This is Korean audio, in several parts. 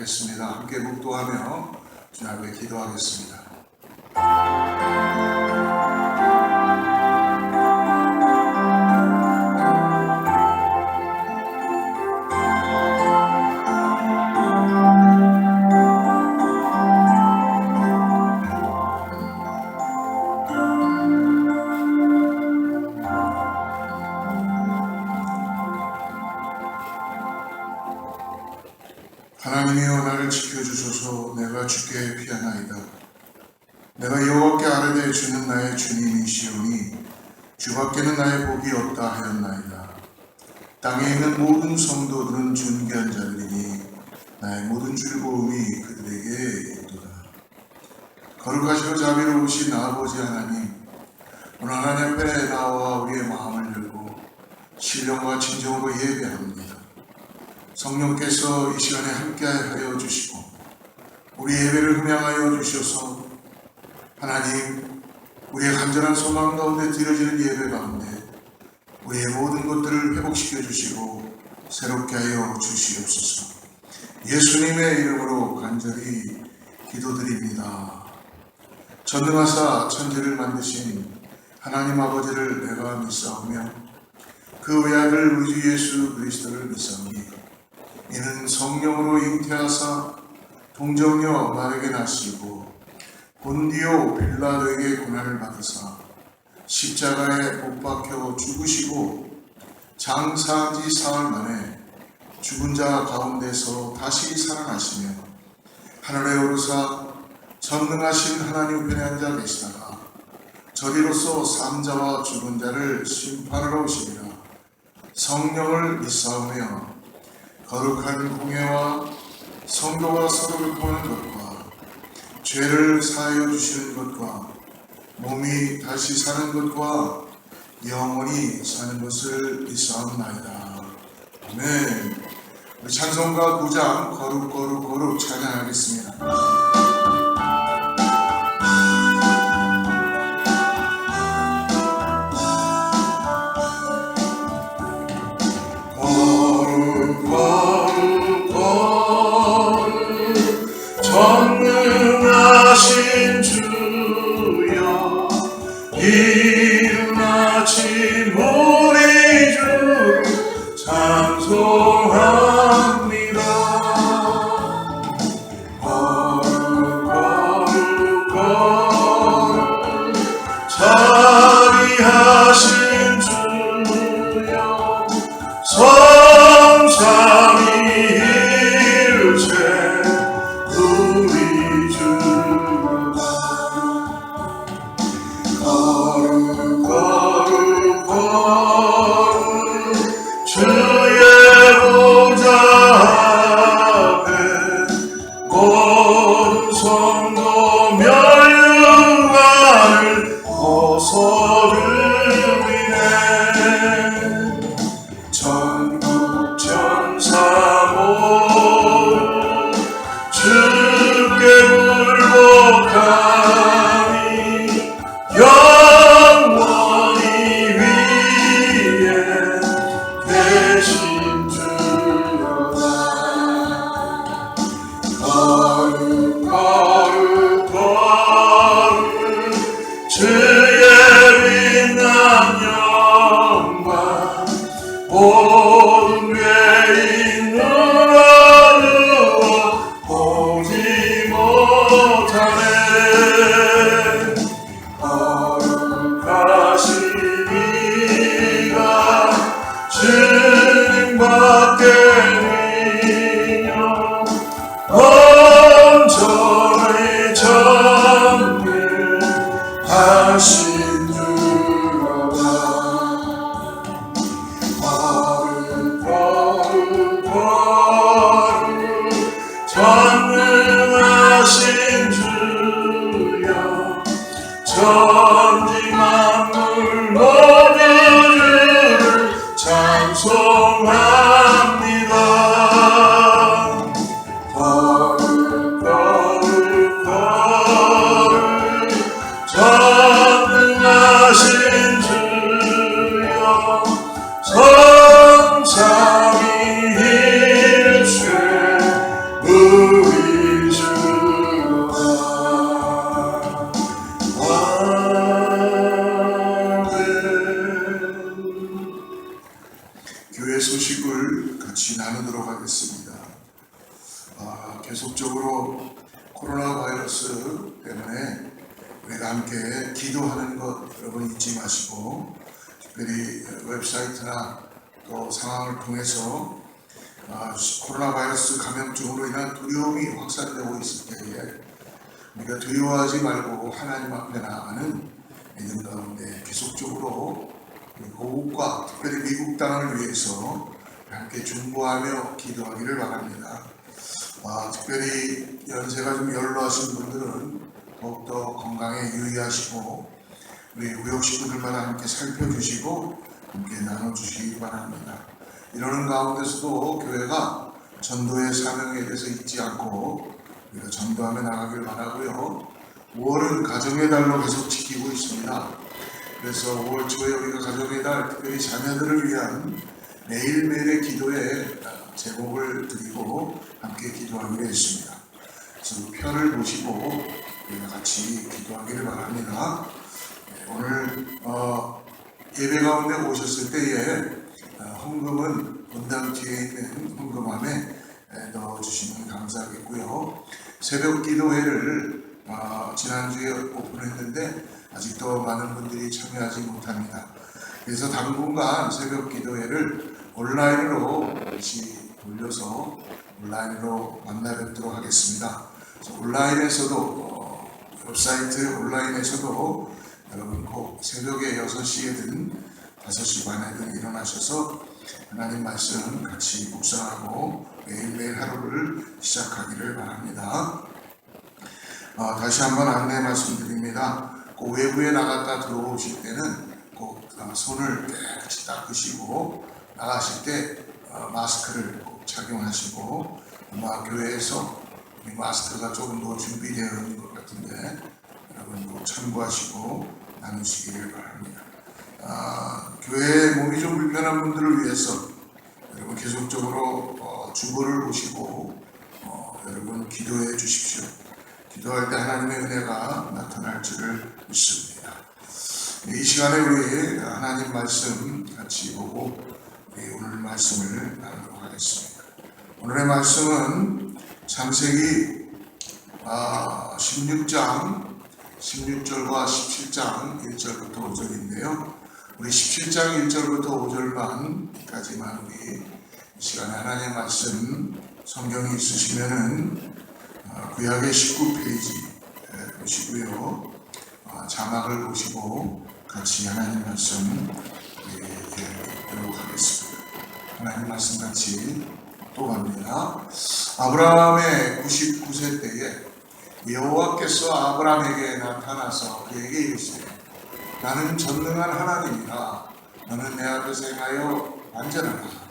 하겠습니다. 함께 묵도하며 주님 앞에 기도하겠습니다. 하나님이여 나를 지켜주소서. 내가 주께 피하나이다. 내가 여호와께 아뢰되 주는 나의 주님이시오니 주밖에는 나의 복이 없다 하였나이다. 땅에 있는 모든 성도들은 존귀한 자들이니 나의 모든 즐거움이 그들에게 있도다. 거룩하시고 자비로우신 아버지 하나님, 오늘 하나님 앞에 나와 우리의 마음을 열고 신령과 진정으로 예배합니다. 성령께서 이 시간에 함께하여 주시고 우리 예배를 흠양하여 주셔서 하나님, 우리의 간절한 소망 가운데 드려지는 예배 가운데 우리의 모든 것들을 회복시켜 주시고 새롭게 하여 주시옵소서. 예수님의 이름으로 간절히 기도드립니다. 전능하사 천지를 만드신 하나님 아버지를 내가 믿사오며 그 외아들 우리 주 예수 그리스도를 믿사오니 이는 성령으로 잉태하사 동정녀 마리아에게 나시고 본디오 빌라도에게 고난을 받으사 십자가에 못 박혀 죽으시고 장사한 지 사흘 만에 죽은 자 가운데서 다시 살아나시며 하늘에 오르사 전능하신 하나님 우편에 앉아 계시다가 저리로서 산자와 죽은 자를 심판하러 오시리라. 성령을 믿사오며 거룩한 공예와 성도가 서로 교통하는 것과 죄를 사하여 주시는 것과 몸이 다시 사는 것과 영원히 사는 것을 믿사옵나이다. 아멘. 우리 찬송가 9장 거룩 거룩 거룩 찬양하겠습니다. 전능하신 주여 이른 아침 우리 주를 찬송합니다. 거룩 거룩 거룩 자비하신 주여 성삼위 일체 우리 주가 거룩 거룩 거룩 주의 보좌 앞에 모든 성도 멸류관을 벗어드리네. 전국 천사 모두 주께 굴복하니 영원히 위에 계신 주로다. 거룩 거룩 거룩 주의 빛나 함께 기도하는 것 여러분 잊지 마시고, 특별히 웹사이트나 또 상황을 통해서 코로나 바이러스 감염증으로 인한 두려움이 확산되고 있을 때에 우리가 두려워하지 말고 하나님 앞에 나아가는 믿음 가운데 계속적으로 고국과 특별히 미국 땅을 위해서 함께 중보하며 기도하기를 바랍니다. 특별히 연세가 좀 연로하신 분들은 더욱더 건강에 유의하시고 우리 우역 식구들마다 함께 살펴주시고 함께 나눠주시기 바랍니다. 이러는 가운데서도 교회가 전도의 사명에 대해서 잊지 않고 우리가 전도하며 나가길 바라고요. 5월은 가정의 달로 계속 지키고 있습니다. 그래서 5월 초에 우리가 가정의 달 특별히 자녀들을 위한 매일매일의 기도에 제목을 드리고 함께 기도하기로 했습니다. 그래서 편을 보시고 우리가 같이 기도하기를 바랍니다. 오늘 예배 가운데 오셨을 때에 헌금은 본당 뒤에 있는 헌금함에 넣어주시면 감사하겠고요. 새벽 기도회를 지난주에 오픈했는데 아직도 많은 분들이 참여하지 못합니다. 그래서 당분간 새벽 기도회를 온라인으로 다시 돌려서 온라인으로 만나 뵙도록 하겠습니다. 온라인에서도 웹사이트 온라인에서도 여러분 꼭 새벽에 6시에든 5시 반에든 일어나셔서 하나님 말씀 같이 묵상하고 매일매일 하루를 시작하기를 바랍니다. 다시 한번 안내 말씀드립니다. 꼭 외부에 나갔다 들어오실 때는 꼭 손을 깨끗이 닦으시고 나가실 때 마스크를 꼭 착용하시고, 아마 교회에서 마스크가 조금 더 준비되어 있는 것 같은데 여러분 꼭 참고하시고 나누시기를 바랍니다. 교회에 몸이 좀 불편한 분들을 위해서 여러분 계속적으로 주보를 보시고 여러분 기도해 주십시오. 기도할 때 하나님의 은혜가 나타날 줄을 믿습니다. 이 시간에 우리 하나님 말씀 같이 보고 우리 오늘 말씀을 나누도록 하겠습니다. 오늘의 말씀은 창세기 16장 16절과 17장 1절부터 5절인데요. 우리 17장 1절부터 5절만까지만 우리 이 시간에 하나님의 말씀 성경이 있으시면은 구약의 19페이지 보시고요. 자막을 보시고 같이 하나님 말씀 읽도록 하겠습니다. 하나님 말씀 같이 또 갑니다. 아브라함의 99세 때에 여호와께서 아브라함에게 나타나서 그에게 이르시되 나는 전능한 하나님이라 너는 내 앞에서 행하여 안전하라.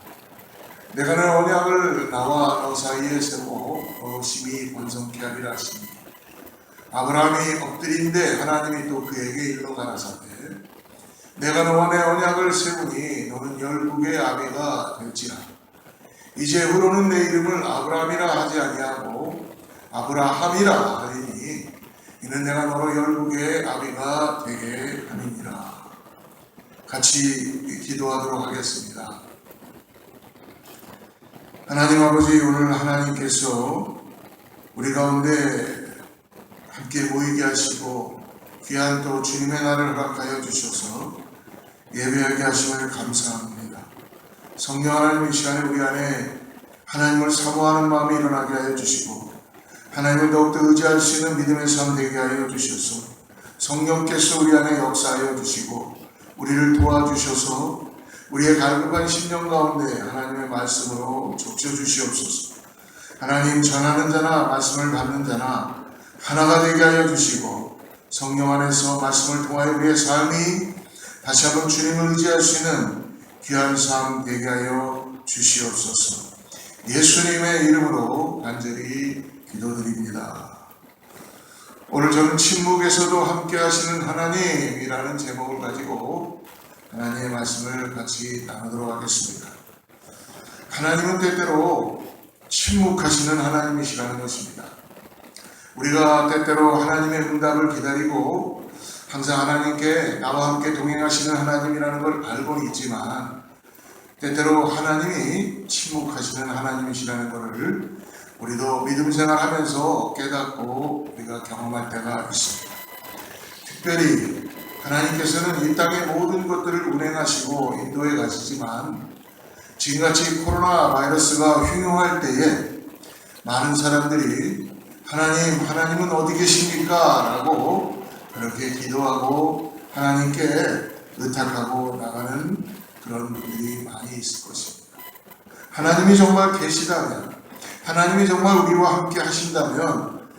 내가 내 언약을 나와 너 사이에 세우고 너 심히 번성케 하리라 하시니 아브라함이 엎드린데 하나님이 또 그에게 일러 가라사대 내가 너와 내 언약을 세우니 너는 열국의 아비가 될지라. 이제 후로는 내 이름을 아브라함이라 하지 아니하고 아브라함이라 하리니 이는 내가 너로 열국의 아비가 되게 함이니라. 같이 기도하도록 하겠습니다. 하나님 아버지, 오늘 하나님께서 우리 가운데 함께 모이게 하시고 귀한 또 주님의 날을 허락하여 주셔서 예배하게 하심을 감사합니다. 성령 하나님, 이 시간에 우리 안에 하나님을 사모하는 마음이 일어나게 하여 주시고 하나님을 더욱더 의지할 수 있는 믿음의 삶 되게 하여 주셔서 성령께서 우리 안에 역사하여 주시고 우리를 도와주셔서 우리의 갈급한 심령 가운데 하나님의 말씀으로 좁혀주시옵소서. 하나님, 전하는 자나 말씀을 받는 자나 하나가 되게 하여 주시고 성령 안에서 말씀을 통하여 우리의 삶이 다시 한번 주님을 의지할 수 있는 귀한 삶 되게 하여 주시옵소서. 예수님의 이름으로 간절히 기도드립니다. 오늘 저는 침묵에서도 함께 하시는 하나님이라는 제목을 가지고 하나님의 말씀을 같이 나누도록 하겠습니다. 하나님은 때때로 침묵하시는 하나님이시라는 것입니다. 우리가 때때로 하나님의 응답을 기다리고 항상 하나님께 나와 함께 동행하시는 하나님이라는 걸 알고는 있지만 때때로 하나님이 침묵하시는 하나님이시라는 것을 우리도 믿음 생활하면서 깨닫고 우리가 경험할 때가 있습니다. 특별히 하나님께서는 이 땅의 모든 것들을 운행하시고 인도해 가시지만 지금같이 코로나 바이러스가 흉흉할 때에 많은 사람들이 하나님은 어디 계십니까? 라고 그렇게 기도하고 하나님께 의탁하고 나가는 그런 분들이 많이 있을 것입니다. 하나님이 정말 계시다면, 하나님이 정말 우리와 함께 하신다면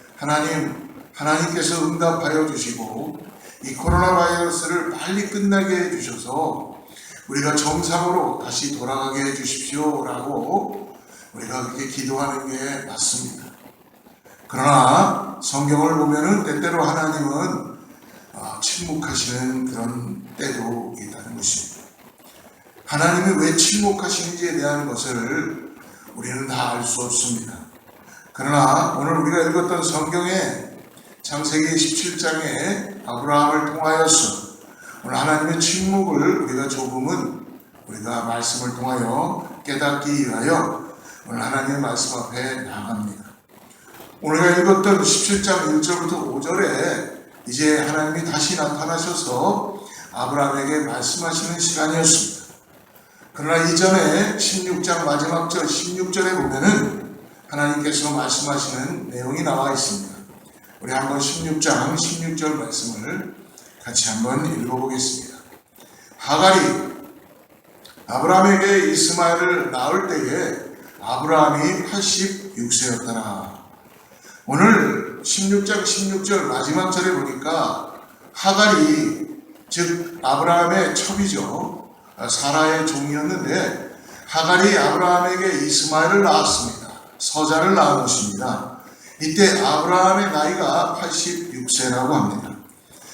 하나님께서 응답하여 주시고 이 코로나 바이러스를 빨리 끝나게 해주셔서 우리가 정상으로 다시 돌아가게 해주십시오라고 우리가 그렇게 기도하는 게 맞습니다. 그러나 성경을 보면은 때때로 하나님은 침묵하시는 그런 때도 있다는 것입니다. 하나님이 왜 침묵하시는지에 대한 것을 우리는 다 알 수 없습니다. 그러나 오늘 우리가 읽었던 성경의 창세기 17장에 아브라함을 통하여서 오늘 하나님의 침묵을 우리가 조금은 우리가 말씀을 통하여 깨닫기 위하여 오늘 하나님의 말씀 앞에 나아갑니다. 오늘 읽었던 17장 1절부터 5절에 이제 하나님이 다시 나타나셔서 아브라함에게 말씀하시는 시간이었습니다. 그러나 이전에 16장 마지막 절 16절에 보면은 하나님께서 말씀하시는 내용이 나와 있습니다. 우리 한번 16장 16절 말씀을 같이 한번 읽어보겠습니다. 하갈이 아브라함에게 이스마엘을 낳을 때에 아브라함이 86세였더라. 오늘 16장 16절 마지막 절에 보니까 하갈이 즉 아브라함의 첩이죠. 사라의 종이었는데 하갈이 아브라함에게 이스마엘을 낳았습니다. 서자를 낳은 것입니다. 이때 아브라함의 나이가 86세라고 합니다.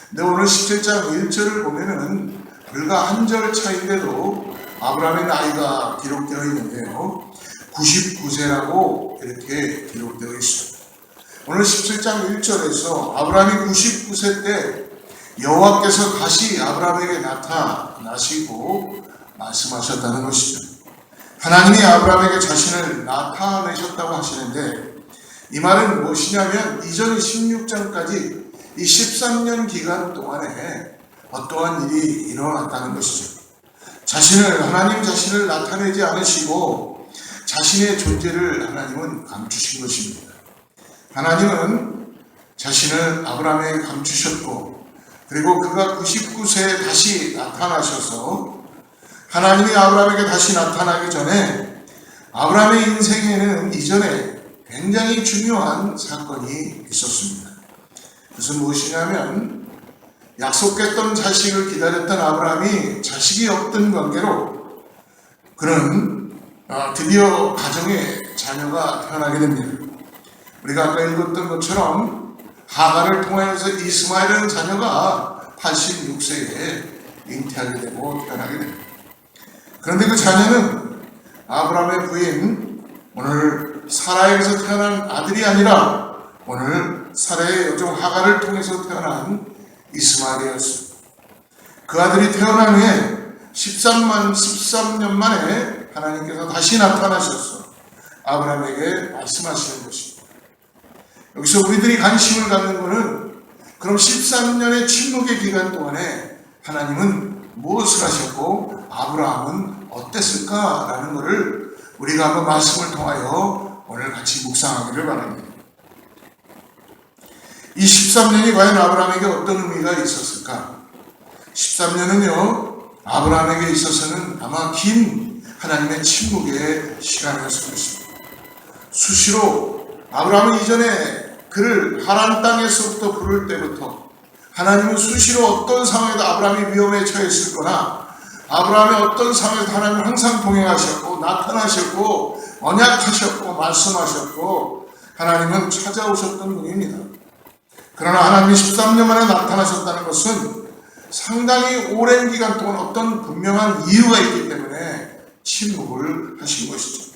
근데 오늘 17장 1절을 보면은 불과 한 절 차인데도 아브라함의 나이가 기록되어 있는데요. 99세라고 이렇게 기록되어 있습니다. 오늘 17장 1절에서 아브라함이 99세 때 여호와께서 다시 아브라함에게 나타나시고 말씀하셨다는 것이죠. 하나님이 아브라함에게 자신을 나타내셨다고 하시는데 이 말은 무엇이냐면 이전 16장까지 이 13년 기간 동안에 어떠한 일이 일어났다는 것이죠. 하나님 자신을 나타내지 않으시고 자신의 존재를 하나님은 감추신 것입니다. 하나님은 자신을 아브라함에게 감추셨고 그리고 그가 99세에 다시 나타나셔서 하나님이 아브라함에게 다시 나타나기 전에 아브라함의 인생에는 이전에 굉장히 중요한 사건이 있었습니다. 그것은 무엇이냐면 약속했던 자식을 기다렸던 아브라함이 자식이 없던 관계로 그는 드디어 가정에 자녀가 태어나게 됩니다. 우리가 아까 읽었던 것처럼 하갈을 통하여서 이스마엘이라는 자녀가 86세에 잉태하게 되고 태어나게 됩니다. 그런데 그 자녀는 아브라함의 부인 오늘 사라에게서 태어난 아들이 아니라 오늘 사라의 여종 하갈을 통해서 태어난 이스마엘이었습니다. 그 아들이 태어난 후에 13년 만에 하나님께서 다시 나타나셔서 아브라함에게 말씀하시는 것입니다. 여기서 우리들이 관심을 갖는 것은 그럼 13년의 침묵의 기간 동안에 하나님은 무엇을 하셨고 아브라함은 어땠을까라는 것을 우리가 한번 말씀을 통하여 오늘 같이 묵상하기를 바랍니다. 이 13년이 과연 아브라함에게 어떤 의미가 있었을까? 13년은요 아브라함에게 있어서는 아마 긴 하나님의 침묵의 시간이었을 것입니다. 수시로 아브라함은 이전에 그를 하란 땅에서부터 부를 때부터 하나님은 수시로 어떤 상황에도 아브라함이 위험에 처했을 거나 아브라함의 어떤 상황에서 하나님은 항상 동행하셨고 나타나셨고 언약하셨고 말씀하셨고 하나님은 찾아오셨던 분입니다. 그러나 하나님이 13년 만에 나타나셨다는 것은 상당히 오랜 기간 동안 어떤 분명한 이유가 있기 때문에 침묵을 하신 것이죠.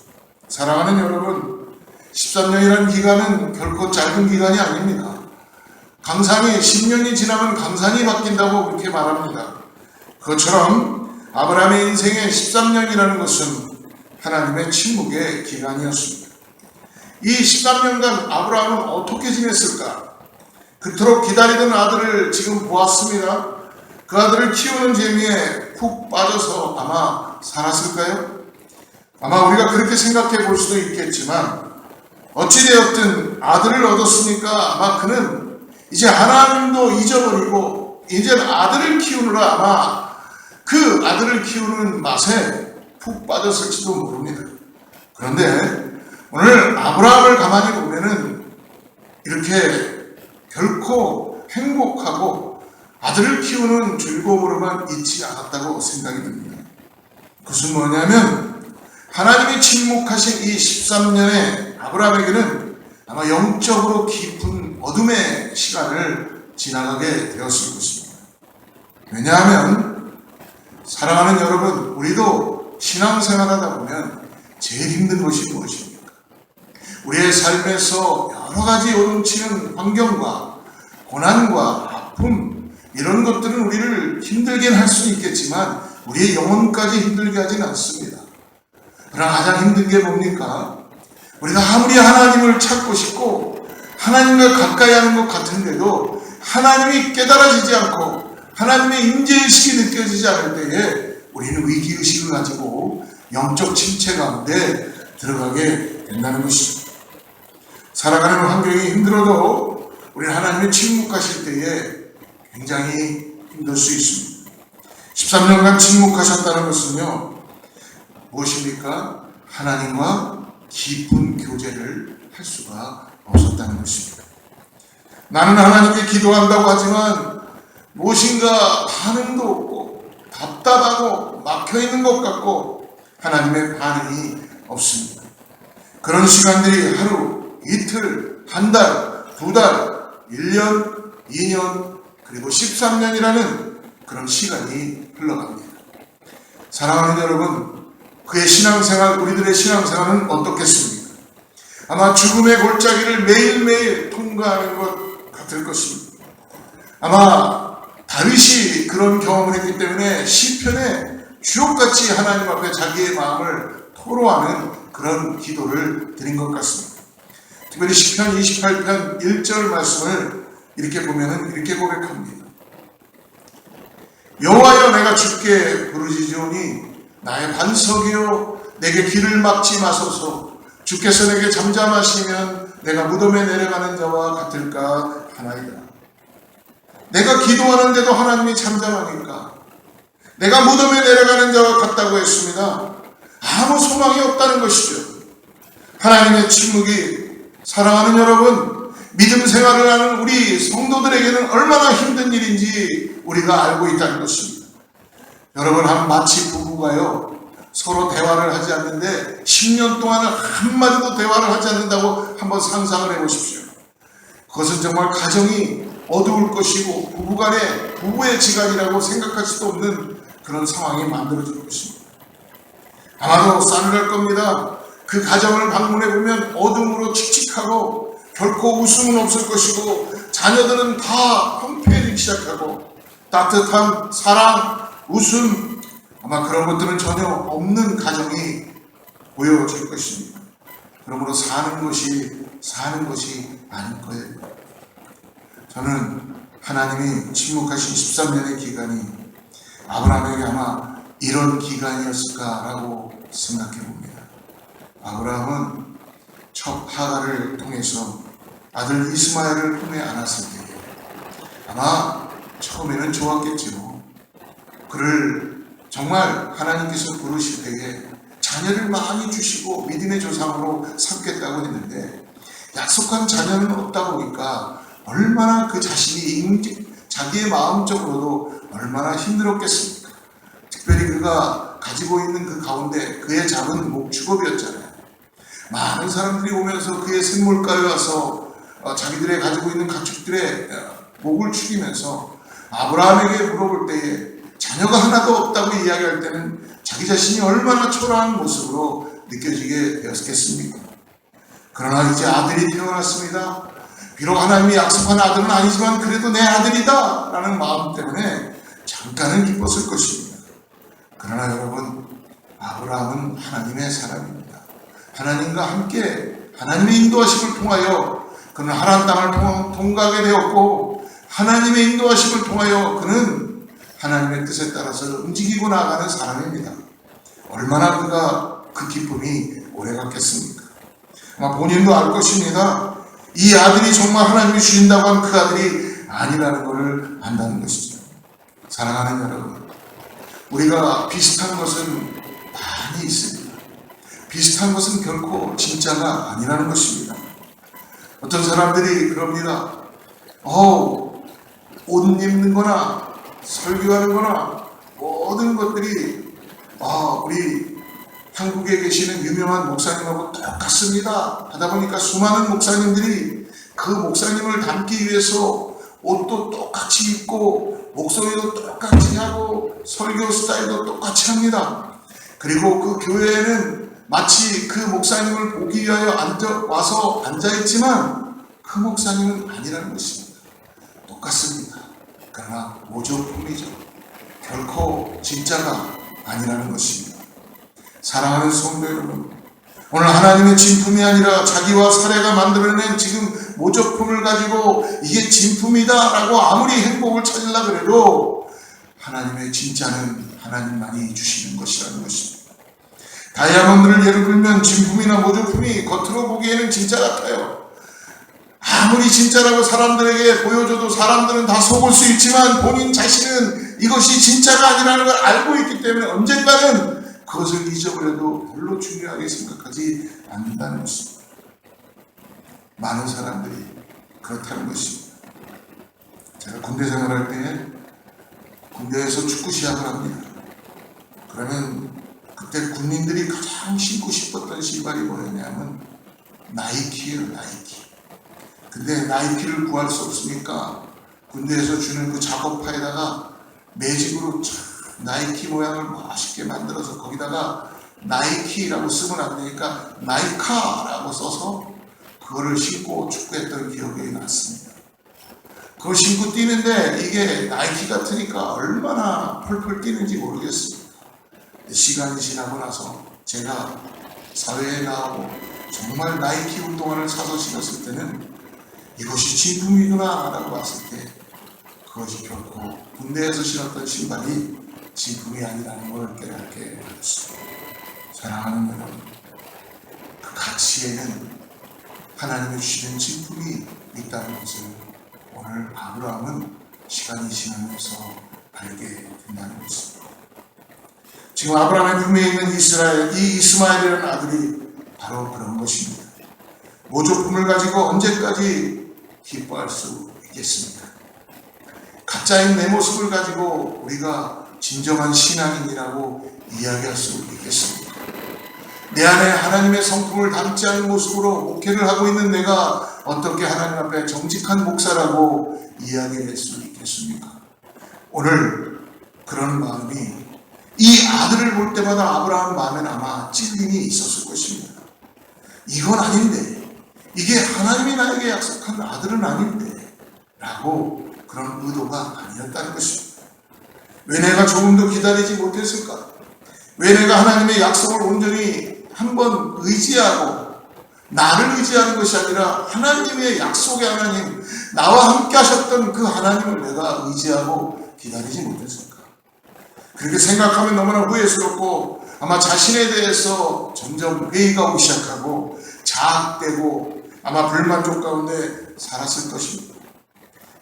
사랑하는 여러분, 13년이라는 기간은 결코 짧은 기간이 아닙니다. 강산이 10년이 지나면 강산이 바뀐다고 그렇게 말합니다. 그것처럼 아브라함의 인생의 13년이라는 것은 하나님의 침묵의 기간이었습니다. 이 13년간 아브라함은 어떻게 지냈을까? 그토록 기다리던 아들을 지금 보았습니다. 그 아들을 키우는 재미에 푹 빠져서 아마 살았을까요? 아마 우리가 그렇게 생각해 볼 수도 있겠지만 어찌되었든 아들을 얻었으니까 아마 그는 이제 하나님도 잊어버리고 이제 아들을 키우느라 아마 그 아들을 키우는 맛에 푹 빠졌을지도 모릅니다. 그런데 오늘 아브라함을 가만히 보면은 이렇게 결코 행복하고 아들을 키우는 즐거움으로만 있지 않았다고 생각이 듭니다. 그것은 뭐냐면 하나님이 침묵하신 이 13년의 아브라함에게는 아마 영적으로 깊은 어둠의 시간을 지나가게 되었을 것입니다. 왜냐하면 사랑하는 여러분, 우리도 신앙생활하다 보면 제일 힘든 것이 무엇입니까? 우리의 삶에서 여러 가지 요동치는 환경과 고난과 아픔 이런 것들은 우리를 힘들게 할 수는 있겠지만 우리의 영혼까지 힘들게 하진 않습니다. 그러나 가장 힘든 게 뭡니까? 우리가 아무리 하나님을 찾고 싶고 하나님과 가까이 하는 것 같은데도 하나님이 깨달아지지 않고 하나님의 임재의식이 느껴지지 않을 때에 우리는 위기의식을 가지고 영적 침체 가운데 들어가게 된다는 것입니다. 살아가는 환경이 힘들어도 우리는 하나님의 침묵하실 때에 굉장히 힘들 수 있습니다. 13년간 침묵하셨다는 것은요, 무엇입니까? 하나님과 깊은 교제를 할 수가 없었다는 것입니다. 나는 하나님께 기도한다고 하지만 무엇인가 반응도 없고 답답하고 막혀있는 것 같고 하나님의 반응이 없습니다. 그런 시간들이 하루, 이틀, 한 달, 두 달, 1년, 2년, 그리고 13년이라는 그런 시간이 흘러갑니다. 사랑하는 여러분, 그의 신앙생활, 우리들의 신앙생활은 어떻겠습니까? 아마 죽음의 골짜기를 매일매일 통과하는 것 같을 것입니다. 아마 다윗이 그런 경험을 했기 때문에 시편에 주옥같이 하나님 앞에 자기의 마음을 토로하는 그런 기도를 드린 것 같습니다. 특별히 시편 28편 1절 말씀을 이렇게 보면은 이렇게 고백합니다. 여호와여, 내가 주께 부르짖으오니 나의 반석이요 내게 길을 막지 마소서. 주께서 내게 잠잠하시면 내가 무덤에 내려가는 자와 같을까 하나이다. 내가 기도하는데도 하나님이 잠잠하니까 내가 무덤에 내려가는 자와 같다고 했습니다. 아무 소망이 없다는 것이죠. 하나님의 침묵이 사랑하는 여러분, 믿음 생활을 하는 우리 성도들에게는 얼마나 힘든 일인지 우리가 알고 있다는 것입니다. 여러분, 마치 부부가요 서로 대화를 하지 않는데 10년 동안 한마디도 대화를 하지 않는다고 한번 상상을 해보십시오. 그것은 정말 가정이 어두울 것이고 부부간에 부부의 지간이라고 생각할 수도 없는 그런 상황이 만들어질 것입니다. 아마도 싸늘할 겁니다. 그 가정을 방문해보면 어둠으로 칙칙하고 결코 웃음은 없을 것이고 자녀들은 다 황폐해지기 시작하고 따뜻한 사랑, 웃음, 아마 그런 것들은 전혀 없는 가정이 보여질 것입니다. 그러므로 사는 것이 아닐 거예요. 저는 하나님이 침묵하신 13년의 기간이 아브라함에게 아마 이런 기간이었을까라고 생각해 봅니다. 아브라함은 첫 하가를 통해서 아들 이스마엘을 품에 안았을 때에 아마 처음에는 좋았겠지요. 그를 정말 하나님께서 부르실 때에 자녀를 많이 주시고 믿음의 조상으로 삼겠다고 했는데 약속한 자녀는 없다 보니까 얼마나 그 자신이 자기의 마음적으로도 얼마나 힘들었겠습니까? 특별히 그가 가지고 있는 그 가운데 그의 작은 목축업이었잖아요. 많은 사람들이 오면서 그의 샘물가에 와서 자기들의 가지고 있는 가축들의 목을 축이면서 아브라함에게 물어볼 때에 자녀가 하나도 없다고 이야기할 때는 자기 자신이 얼마나 초라한 모습으로 느껴지게 되었겠습니까? 그러나 이제 아들이 태어났습니다. 비록 하나님이 약속한 아들은 아니지만 그래도 내 아들이다 라는 마음 때문에 잠깐은 기뻤을 것입니다. 그러나 여러분, 아브라함은 하나님의 사람입니다. 하나님과 함께 하나님의 인도하심을 통하여 그는 하나님 땅을 통과하게 되었고 하나님의 인도하심을 통하여 그는 하나님의 뜻에 따라서 움직이고 나가는 사람입니다. 얼마나 그가 그 기쁨이 오래갔겠습니까? 아마 본인도 알 것입니다. 이 아들이 정말 하나님이 주신다고 한 그 아들이 아니라는 것을 안다는 것이죠. 사랑하는 여러분, 우리가 비슷한 것은 많이 있습니다. 비슷한 것은 결코 진짜가 아니라는 것입니다. 어떤 사람들이 그럽니다. 옷 입는 거나 설교하는 거나 모든 것들이 우리 한국에 계시는 유명한 목사님하고 똑같습니다. 하다 보니까 수많은 목사님들이 그 목사님을 닮기 위해서 옷도 똑같이 입고 목소리도 똑같이 하고 설교 스타일도 똑같이 합니다. 그리고 그 교회에는 마치 그 목사님을 보기 위하여 와서 앉아있지만 그 목사님은 아니라는 것입니다. 똑같습니다. 그러나 모조품이죠. 결코 진짜가 아니라는 것입니다. 사랑하는 성도 여러분, 오늘 하나님의 진품이 아니라 자기와 사례가 만들어낸 지금 모조품을 가지고 이게 진품이다 라고 아무리 행복을 찾으려고 그래도 하나님의 진짜는 하나님만이 주시는 것이라는 것입니다. 다이아몬드를 예를 들면 진품이나 모조품이 겉으로 보기에는 진짜 같아요. 아무리 진짜라고 사람들에게 보여줘도 사람들은 다 속을 수 있지만 본인 자신은 이것이 진짜가 아니라는 걸 알고 있기 때문에 언젠가는 그것을 잊어버려도 별로 중요하게 생각하지 않는다는 것입니다. 많은 사람들이 그렇다는 것입니다. 제가 군대 생활할 때 군대에서 축구 시합을 합니다. 그러면 그때 군인들이 가장 신고 싶었던 신발이 뭐였냐면 나이키예요, 나이키. 근데 나이키를 구할 수 없으니까 군대에서 주는 그 작업파에다가 매직으로 나이키 모양을 멋있게 만들어서 거기다가 나이키라고 쓰면 안 되니까 나이카라고 써서 그거를 신고 축구했던 기억이 났습니다. 그걸 신고 뛰는데 이게 나이키 같으니까 얼마나 펄펄 뛰는지 모르겠습니다. 시간이 지나고 나서 제가 사회에 나오고 정말 나이키 운동화를 사서 신었을 때는 이것이 진품이구나 라고 봤을 때 그것이 결코 군대에서 신었던 신발이 진품이 아니라는 걸 깨닫게 되었습니다. 사랑하는 여러분, 그 가치에는 하나님이 주시는 진품이 있다는 것을 오늘 아브라함은 시간이 지나면서 알게 된다는 것입니다. 지금 아브라함의 품에 있는 이 이스마엘이라는 아들이 바로 그런 것입니다. 모조품을 가지고 언제까지 기뻐할 수 있겠습니까? 가짜인 내 모습을 가지고 우리가 진정한 신앙인이라고 이야기할 수 있겠습니까? 내 안에 하나님의 성품을 담지 않은 모습으로 목회를 하고 있는 내가 어떻게 하나님 앞에 정직한 목사라고 이야기할 수 있겠습니까? 오늘 그런 마음이 이 아들을 볼 때마다 아브라함 마음에는 아마 찔림이 있었을 것입니다. 이건 아닌데, 이게 하나님이 나에게 약속한 아들은 아닌데 라고 그런 의도가 아니었다는 것입니다. 왜 내가 조금 더 기다리지 못했을까? 왜 내가 하나님의 약속을 온전히 한번 의지하고 나를 의지하는 것이 아니라 하나님의 약속의 하나님, 나와 함께 하셨던 그 하나님을 내가 의지하고 기다리지 못했을까? 그렇게 생각하면 너무나 후회스럽고 아마 자신에 대해서 점점 회의가 오기 시작하고 자학되고 아마 불만족 가운데 살았을 것입니다.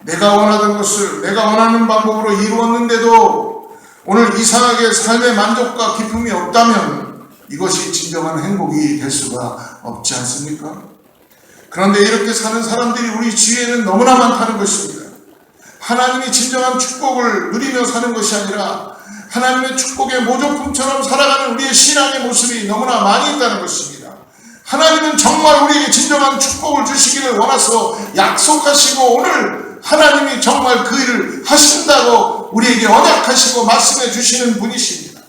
내가 원하던 것을 내가 원하는 방법으로 이루었는데도 오늘 이상하게 삶의 만족과 기쁨이 없다면 이것이 진정한 행복이 될 수가 없지 않습니까? 그런데 이렇게 사는 사람들이 우리 주위에는 너무나 많다는 것입니다. 하나님이 진정한 축복을 누리며 사는 것이 아니라 하나님의 축복의 모조품처럼 살아가는 우리의 신앙의 모습이 너무나 많이 있다는 것입니다. 하나님은 정말 우리에게 진정한 축복을 주시기를 원하서 약속하시고 오늘 하나님이 정말 그 일을 하신다고 우리에게 언약하시고 말씀해 주시는 분이십니다.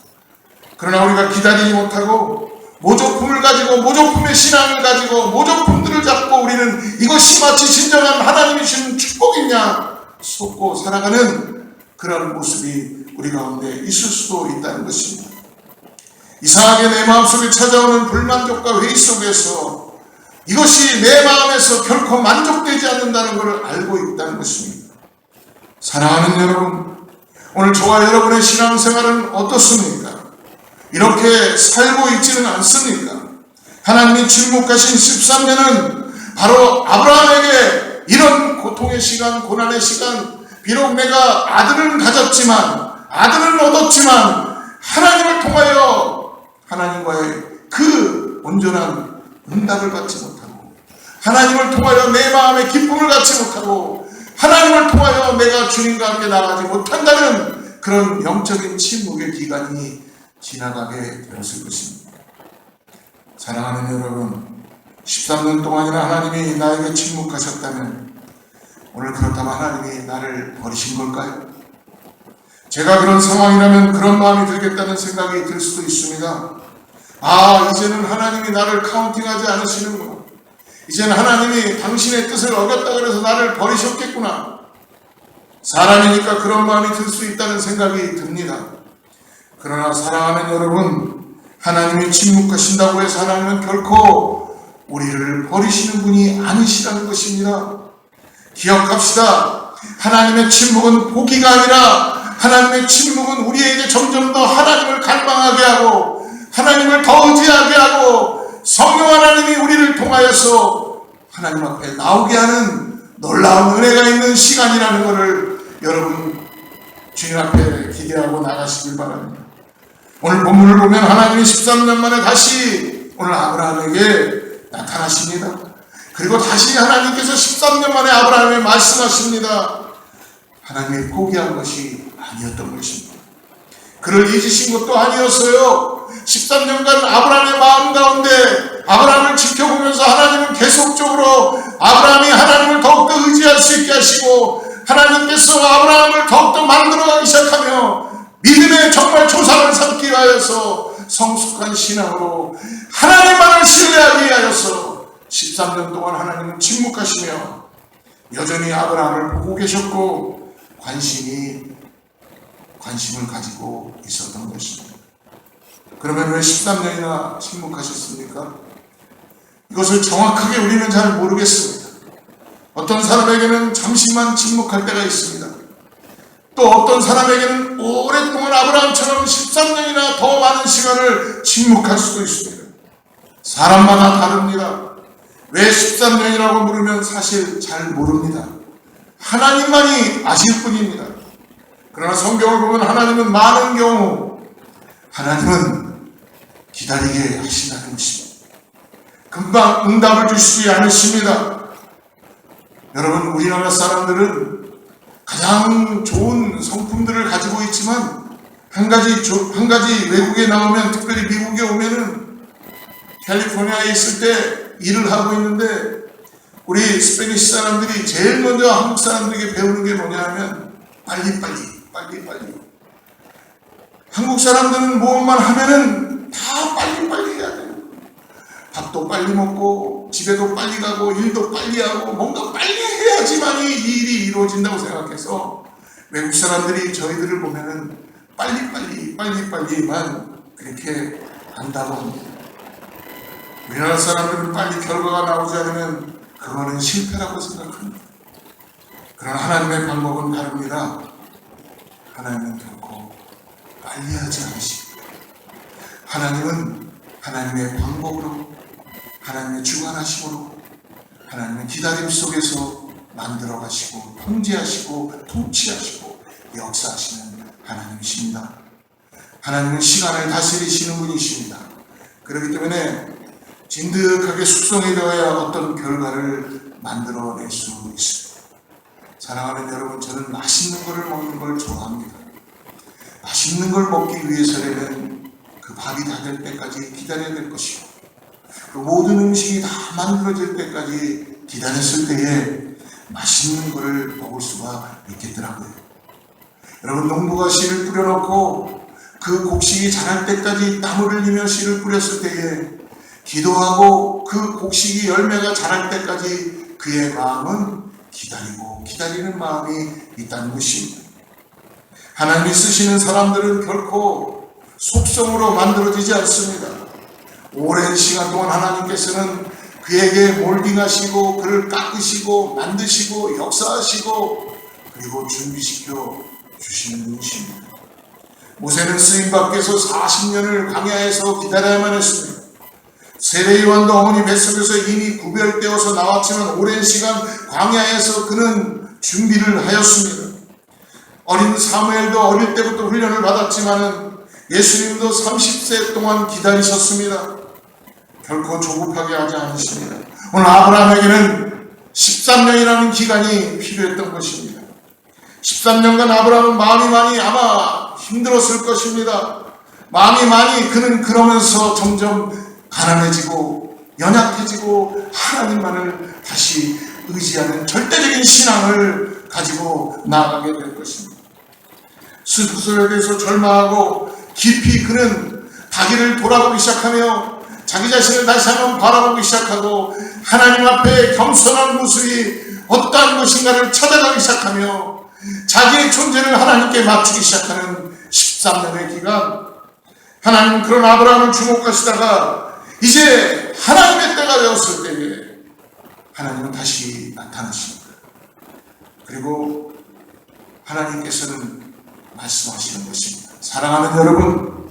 그러나 우리가 기다리지 못하고 모조품을 가지고 모조품의 신앙을 가지고 모조품들을 잡고 우리는 이것이 마치 진정한 하나님이 주시는 축복이냐 속고 살아가는 그런 모습이 우리 가운데 있을 수도 있다는 것입니다. 이상하게 내 마음속에 찾아오는 불만족과 회의 속에서 이것이 내 마음에서 결코 만족되지 않는다는 것을 알고 있다는 것입니다. 사랑하는 여러분, 오늘 저와 여러분의 신앙생활은 어떻습니까? 이렇게 살고 있지는 않습니까? 하나님이 침묵하신 13년은 바로 아브라함에게 이런 고통의 시간, 고난의 시간, 비록 내가 아들은 가졌지만, 아들은 얻었지만 하나님을 통하여 하나님과의 그 온전한 응답을 받지 못하고, 하나님을 통하여 내 마음의 기쁨을 갖지 못하고, 하나님을 통하여 내가 주님과 함께 나가지 못한다는 그런 영적인 침묵의 기간이 지나가게 되었을 것입니다. 사랑하는 여러분, 13년 동안이나 하나님이 나에게 침묵하셨다면 오늘 그렇다면 하나님이 나를 버리신 걸까요? 제가 그런 상황이라면 그런 마음이 들겠다는 생각이 들 수도 있습니다. 아, 이제는 하나님이 나를 카운팅하지 않으시는구나. 이제는 하나님이 당신의 뜻을 어겼다 그래서 나를 버리셨겠구나. 사람이니까 그런 마음이 들 수 있다는 생각이 듭니다. 그러나 사랑하는 여러분, 하나님이 침묵하신다고 해서 하나님은 결코 우리를 버리시는 분이 아니시라는 것입니다. 기억합시다. 하나님의 침묵은 포기가 아니라 하나님의 침묵은 우리에게 점점 더 하나님을 갈망하게 하고 하나님을 더 의지하게 하고 성령 하나님이 우리를 통하여서 하나님 앞에 나오게 하는 놀라운 은혜가 있는 시간이라는 것을 여러분 주님 앞에 기대하고 나가시길 바랍니다. 오늘 본문을 보면 하나님이 13년 만에 다시 오늘 아브라함에게 나타나십니다. 그리고 다시 하나님께서 13년 만에 아브라함에게 말씀하십니다. 하나님이 포기한 것이 아니었던 것입니다. 그를 잊으신 것도 아니었어요. 13년간 아브라함의 마음 가운데 아브라함을 지켜보면서 하나님은 계속적으로 아브라함이 하나님을 더욱더 의지할 수 있게 하시고 하나님께서 아브라함을 더욱더 만들어가기 시작하며 믿음의 정말 조상을 삼기 위하여서 성숙한 신앙으로 하나님만을 신뢰하게 하여서 13년 동안 하나님은 침묵하시며 여전히 아브라함을 보고 계셨고 관심을 가지고 있었던 것입니다. 그러면 왜 13년이나 침묵하셨습니까? 이것을 정확하게 우리는 잘 모르겠습니다. 어떤 사람에게는 잠시만 침묵할 때가 있습니다. 또 어떤 사람에게는 오랫동안 아브라함처럼 13년이나 더 많은 시간을 침묵할 수도 있습니다. 사람마다 다릅니다. 왜 13년이라고 물으면 사실 잘 모릅니다. 하나님만이 아실 뿐입니다. 그러나 성경을 보면 하나님은 많은 경우 하나님은 기다리게 하신다는 것입니다. 금방 응답을 주시지 않으십니다. 여러분, 우리나라 사람들은 가장 좋은 성품들을 가지고 있지만 한 가지 외국에 나오면, 특별히 미국에 오면은 캘리포니아에 있을 때 일을 하고 있는데 우리 스페니시 사람들이 제일 먼저 한국 사람들에게 배우는 게 뭐냐 하면 빨리빨리. 한국 사람들은 무엇만 하면은 다 빨리빨리 해야 돼요. 밥도 빨리 먹고 집에도 빨리 가고 일도 빨리 하고 뭔가 빨리 해야지만 이 일이 이루어진다고 생각해서 외국 사람들이 저희들을 보면은 빨리빨리만 그렇게 한다고 합니다. 우리나라 사람들은 빨리 결과가 나오지 않으면 그거는 실패라고 생각합니다. 그러나 하나님의 방법은 다릅니다. 하나님은 결코 빨리 하지 않으십니다. 하나님은 하나님의 방법으로, 하나님의 주관하심으로, 하나님의 기다림 속에서 만들어 가시고 통제하시고 통치하시고 역사하시는 하나님이십니다. 하나님은 시간을 다스리시는 분이십니다. 그렇기 때문에 진득하게 숙성이 되어야 어떤 결과를 만들어낼 수 있습니다. 사랑하는 여러분, 저는 맛있는 것을 먹는 걸 좋아합니다. 맛있는 걸 먹기 위해서라면 그 밥이 다 될 때까지 기다려야 될 것이고, 그 모든 음식이 다 만들어질 때까지 기다렸을 때에 맛있는 것을 먹을 수가 있겠더라고요. 여러분, 농부가 씨를 뿌려놓고 그 곡식이 자랄 때까지 땀을 흘리며 씨를 뿌렸을 때에 기도하고 그 곡식이 열매가 자랄 때까지 그의 마음은 기다리는 마음이 있다는 것입니다. 하나님이 쓰시는 사람들은 결코 속성으로 만들어지지 않습니다. 오랜 시간 동안 하나님께서는 그에게 몰딩하시고 그를 깎으시고 만드시고 역사하시고 그리고 준비시켜 주시는 분이십니다. 모세는 쓰임받기위해서 40년을 광야에서 기다려야만 했습니다. 세례요한도 어머니 뱃속에서 이미 구별되어서 나왔지만 오랜 시간 광야에서 그는 준비를 하였습니다. 어린 사무엘도 어릴 때부터 훈련을 받았지만 예수님도 30세 동안 기다리셨습니다. 결코 조급하게 하지 않으십니다. 오늘 아브라함에게는 13년이라는 기간이 필요했던 것입니다. 13년간 아브라함은 마음이 많이 아마 힘들었을 것입니다. 마음이 많이 그는 그러면서 점점 가난해지고 연약해지고 하나님만을 다시 의지하는 절대적인 신앙을 가지고 나아가게 될 것입니다. 스스로에 대해서 절망하고 깊이 그는 자기를 돌아보기 시작하며 자기 자신을 다시 한번 바라보기 시작하고 하나님 앞에 겸손한 모습이 어떠한 것인가를 찾아가기 시작하며 자기의 존재를 하나님께 맞추기 시작하는 13년의 기간, 하나님은 그런 아브라함을 주목하시다가 이제 하나님의 때가 되었을 때에 하나님은 다시 나타나십니다. 그리고 하나님께서는 말씀하시는 것입니다. 사랑하는 여러분,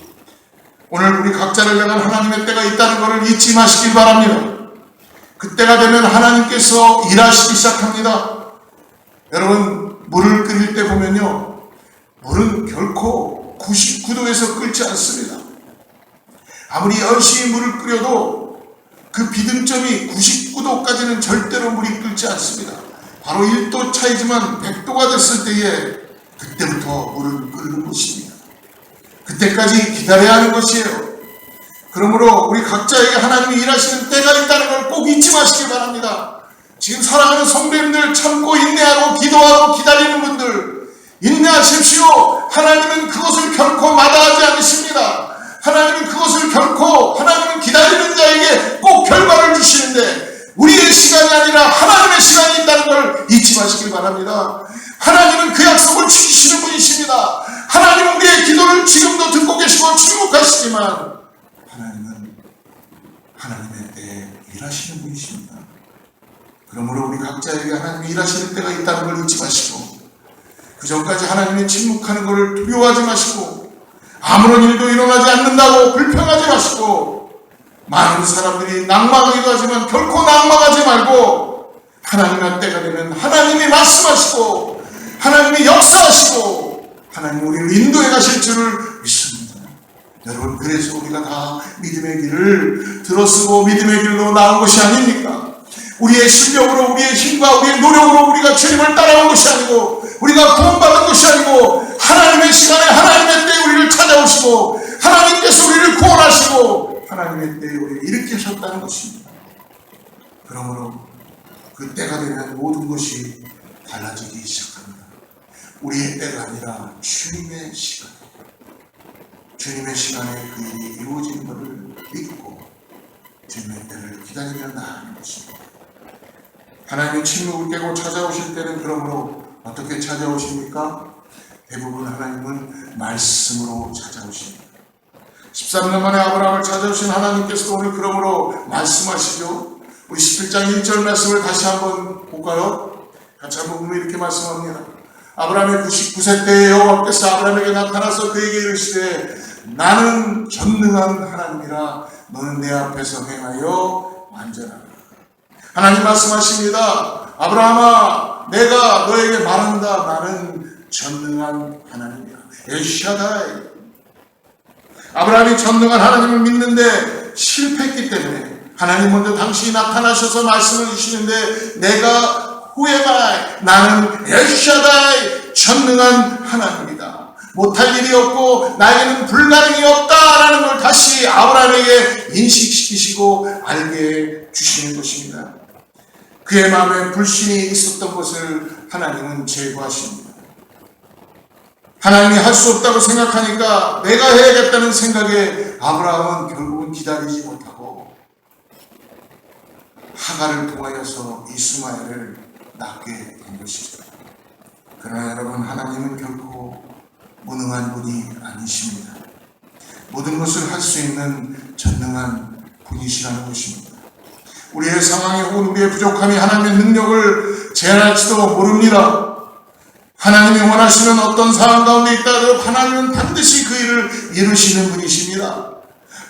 오늘 우리 각자를 향한 하나님의 때가 있다는 것을 잊지 마시길 바랍니다. 그때가 되면 하나님께서 일하시기 시작합니다. 여러분, 물을 끓일 때 보면요, 물은 결코 99도에서 끓지 않습니다. 아무리 열심히 물을 끓여도 그 비등점이 99도까지는 절대로 물이 끓지 않습니다. 바로 1도 차이지만 100도가 됐을 때에 그때부터 물을 끓는 것입니다. 그때까지 기다려야 하는 것이에요. 그러므로 우리 각자에게 하나님이 일하시는 때가 있다는 걸 꼭 잊지 마시길 바랍니다. 지금 사랑하는 성도님들, 참고 인내하고 기도하고 기다리는 분들, 인내하십시오. 하나님은 그것을 결코 마다하지 않으십니다. 하나님은 그것을 결코, 하나님은 기다리는 자에게 꼭 결과를 주시는데 우리의 시간이 아니라 하나님의 시간이 있다는 걸 잊지 마시길 바랍니다. 하나님은 그 약속을 지키시는 분이십니다. 하나님은 우리의 기도를 지금도 듣고 계시고 충족하시지만 하나님은 하나님의 때에 일하시는 분이십니다. 그러므로 우리 각자에게 하나님이 일하시는 때가 있다는 걸 잊지 마시고 그 전까지 하나님이 침묵하는 것을 두려워하지 마시고 아무런 일도 일어나지 않는다고 불평하지 마시고 많은 사람들이 낙망하기도 하지만 결코 낙망하지 말고 하나님의 때가 되면 하나님이 말씀하시고 하나님이 역사하시고 하나님이 우리를 인도해 가실 줄을 믿습니다. 여러분, 그래서 우리가 다 믿음의 길을 들어쓰고 믿음의 길로 나온 것이 아닙니까? 우리의 실력으로, 우리의 힘과 우리의 노력으로 우리가 주님을 따라온 것이 아니고 우리가 구원받은 것이 아니고 하나님의 시간에 하나님의 때에 우리를 찾아오시고 하나님께서 우리를 구원하시고 하나님의 때에 우리를 일으키셨다는 것입니다. 그러므로 그 때가 되면 모든 것이 달라지기 시작합니다. 우리의 때가 아니라 주님의 시간, 주님의 시간에 그 일이 이루어지는 것을 믿고 주님의 때를 기다리며 나아가는 것입니다. 하나님의 침묵을 깨고 찾아오실 때는 그러므로 어떻게 찾아오십니까? 대부분 하나님은 말씀으로 찾아오십니다. 13년 만에 아브라함을 찾아오신 하나님께서도 오늘 그러므로 말씀하시죠. 우리 11장 1절 말씀을 다시 한번 볼까요? 같이 한번 보면 이렇게 말씀합니다. 아브라함의 99세 때에 여호와께서 아브라함에게 나타나서 그에게 이르시되 나는 전능한 하나님이라 너는 내 앞에서 행하여 완전하라. 하나님 말씀하십니다. 아브라함아, 내가 너에게 말한다. 나는 전능한 하나님이야. 엘샤다이. 아브라함이 전능한 하나님을 믿는데 실패했기 때문에 하나님 먼저 당신이 나타나셔서 말씀을 주시는데 내가 후에마이, 나는 엘샤다이, 전능한 하나님이다. 못할 일이 없고 나에게는 불가능이 없다라는 걸 다시 아브라함에게 인식시키시고 알게 주시는 것입니다. 그의 마음에 불신이 있었던 것을 하나님은 제거하십니다. 하나님이 할 수 없다고 생각하니까 내가 해야겠다는 생각에 아브라함은 결국은 기다리지 못하고 하갈을 통하여서 이스마엘을 낳게 된 것이죠. 그러나 여러분, 하나님은 결코 무능한 분이 아니십니다. 모든 것을 할 수 있는 전능한 분이시라는 것입니다. 우리의 상황이 혹은 우리의 부족함이 하나님의 능력을 제한할지도 모릅니다. 하나님이 원하시는 어떤 상황 가운데 있다도 하나님은 반드시 그 일을 이루시는 분이십니다.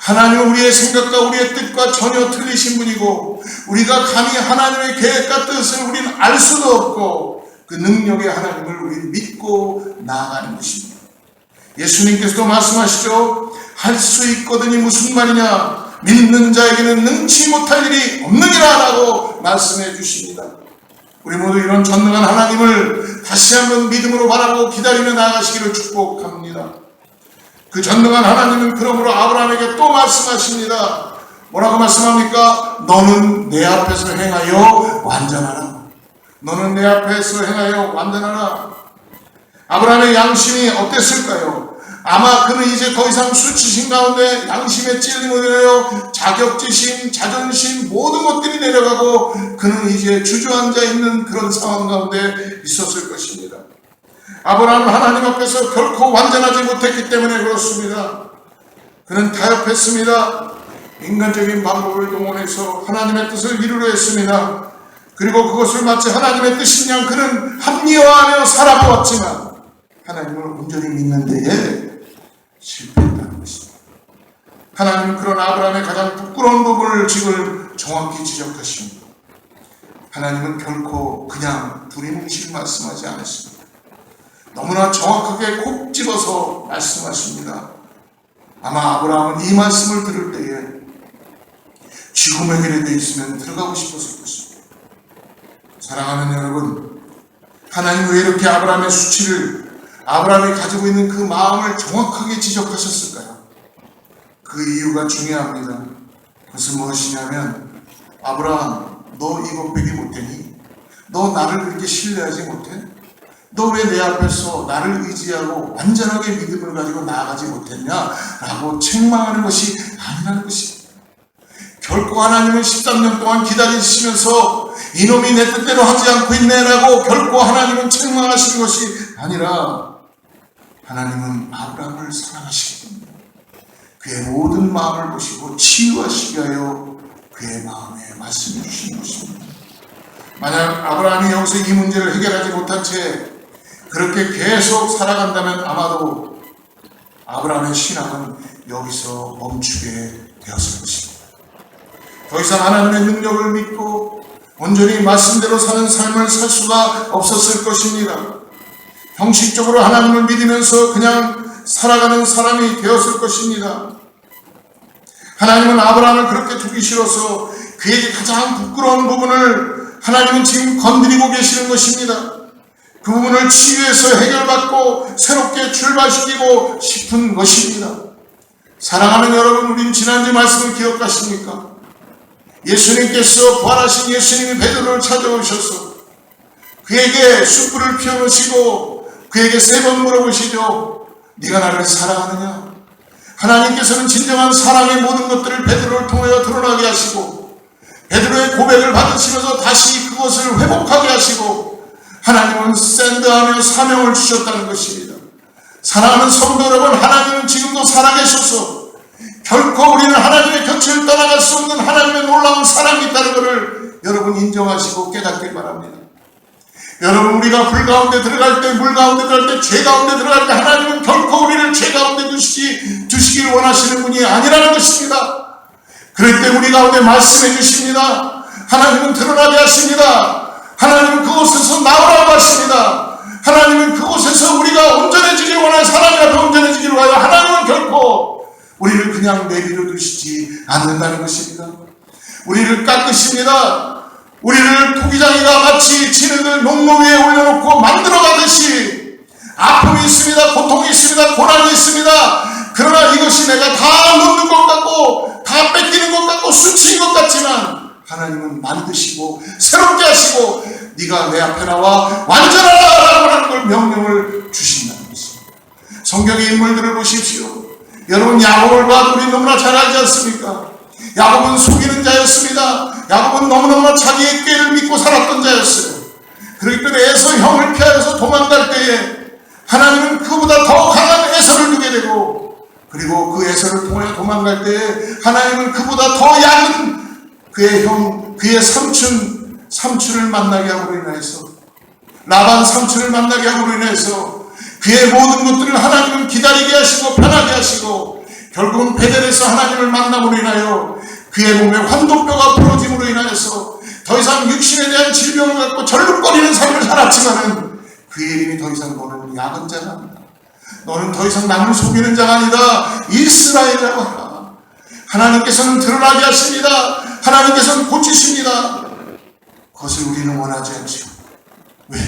하나님은 우리의 생각과 우리의 뜻과 전혀 틀리신 분이고 우리가 감히 하나님의 계획과 뜻을 우리는 알 수도 없고 그 능력의 하나님을 우리는 믿고 나아가는 것입니다. 예수님께서도 말씀하시죠. 할 수 있거든이 무슨 말이냐, 믿는 자에게는 능치 못할 일이 없느니라 라고 말씀해 주십니다. 우리 모두 이런 전능한 하나님을 다시 한번 믿음으로 바라보고 기다리며 나아가시기를 축복합니다. 그 전능한 하나님은 그러므로 아브라함에게 또 말씀하십니다. 뭐라고 말씀합니까? 너는 내 앞에서 행하여 완전하라. 너는 내 앞에서 행하여 완전하라. 아브라함의 양심이 어땠을까요? 아마 그는 이제 더 이상 수치심 가운데 양심에 찔림을 인하여 자격지심, 자존심 모든 것들이 내려가고 그는 이제 주저앉아 있는 그런 상황 가운데 있었을 것입니다. 아브라함은 하나님 앞에서 결코 완전하지 못했기 때문에 그렇습니다. 그는 타협했습니다. 인간적인 방법을 동원해서 하나님의 뜻을 이루려 했습니다. 그리고 그것을 마치 하나님의 뜻인 양 그는 합리화하며 살아보았지만 하나님을 온전히 믿는 데에 실패했다는 것입니다. 하나님은 그런 아브라함의 가장 부끄러운 부분을 지금 정확히 지적하십니다. 하나님은 결코 그냥 두리뭉실 말씀하지 않았습니다. 너무나 정확하게 콕 집어서 말씀하십니다. 아마 아브라함은 이 말씀을 들을 때에 죽음의 길에 돼 있으면 들어가고 싶었을 것입니다. 사랑하는 여러분, 하나님 왜 이렇게 아브라함의 수치를, 아브라함이 가지고 있는 그 마음을 정확하게 지적하셨을까요? 그 이유가 중요합니다. 그것은 무엇이냐면, 아브라함, 너 이것 빼기 못하니? 너 나를 그렇게 신뢰하지 못해? 너 왜 내 앞에서 나를 의지하고 완전하게 믿음을 가지고 나아가지 못했냐? 라고 책망하는 것이 아니라는 것입니다. 결코 하나님은 13년 동안 기다리시면서 이놈이 내 뜻대로 하지 않고 있네라고 결코 하나님은 책망하시는 것이 아니라 하나님은 아브라함을 사랑하시기 때문에 그의 모든 마음을 보시고 치유하시기 위하여 그의 마음에 말씀해 주시는 것입니다. 만약 아브라함이 여기서 이 문제를 해결하지 못한 채 그렇게 계속 살아간다면 아마도 아브라함의 신앙은 여기서 멈추게 되었을 것입니다. 더 이상 하나님의 능력을 믿고 온전히 말씀대로 사는 삶을 살 수가 없었을 것입니다. 형식적으로 하나님을 믿으면서 그냥 살아가는 사람이 되었을 것입니다. 하나님은 아브라함을 그렇게 두기 싫어서 그에게 가장 부끄러운 부분을 하나님은 지금 건드리고 계시는 것입니다. 그 부분을 치유해서 해결받고 새롭게 출발시키고 싶은 것입니다. 사랑하는 여러분, 우린 지난주 말씀을 기억하십니까? 예수님께서 부활하신 예수님이 베드로를 찾아오셔서 그에게 숯불을 피워놓으시고 그에게 3번 물어보시죠. 네가 나를 사랑하느냐? 하나님께서는 진정한 사랑의 모든 것들을 베드로를 통하여 드러나게 하시고 베드로의 고백을 받으시면서 다시 그것을 회복하게 하시고 하나님은 샌드하며 사명을 주셨다는 것입니다. 사랑하는 성도 여러분, 하나님은 지금도 살아계셔서 결코 우리는 하나님의 곁을 떠나갈 수 없는 하나님의 놀라운 사랑이 있다는 것을 여러분 인정하시고 깨닫길 바랍니다. 여러분, 우리가 불 가운데 들어갈 때, 물 가운데 들어갈 때, 죄 가운데 들어갈 때 하나님은 결코 우리를 죄 가운데 두시길 원하시는 분이 아니라는 것입니다. 그럴 때 우리 가운데 말씀해 주십니다. 하나님은 드러나게 하십니다. 하나님은 그곳에서 나오라고 하십니다. 하나님은 그곳에서 우리가 온전해지길 원하는 사람이 앞에 온전해지길 원하여 하나님은 결코 우리를 그냥 내버려 두시지 않는다는 것입니다. 우리를 깎으십니다. 우리를 토기장이가 마치 진흙을 농로 위에 올려놓고 만들어가듯이 아픔이 있습니다. 고통이 있습니다. 고난이 있습니다. 그러나 이것이 내가 다 놓는 것 같고 다 뺏기는 것 같고 수치인 것 같지만 하나님은 만드시고 새롭게 하시고 네가 내 앞에 나와 완전하라고 하는 걸 명령을 주신다는 것입니다. 성경의 인물들을 보십시오. 여러분, 야곱을 봐도 우리 너무나 잘 알지 않습니까? 야곱은 속이는 자였습니다. 야곱은 너무너무나 자기의 꾀를 믿고 살았던 자였어요. 그렇기 때문에 에서 형을 피하여서 도망갈 때에 하나님은 그보다 더 강한 에서를 두게 되고 그리고 그 에서를 통해 도망갈 때에 하나님은 그보다 더 약은 그의 형, 그의 삼촌을 만나게 함으로 인하여서, 라반 삼촌을 만나게 함으로 인해서 그의 모든 것들을 하나님은 기다리게 하시고 편하게 하시고, 결국은 베델에서 하나님을 만남으로 인하여 그의 몸에 환도뼈가 부러짐으로 인하여서 더 이상 육신에 대한 질병을 갖고 절룩거리는 삶을 살았지만은 그의 이름이 더 이상 너는 야근 자가 아니다, 너는 더 이상 남을 속이는 자가 아니다, 이스라엘이라고 하라. 하나님께서는 드러나게 하십니다. 하나님께서는 고치십니다. 그것을 우리는 원하지 않죠. 왜?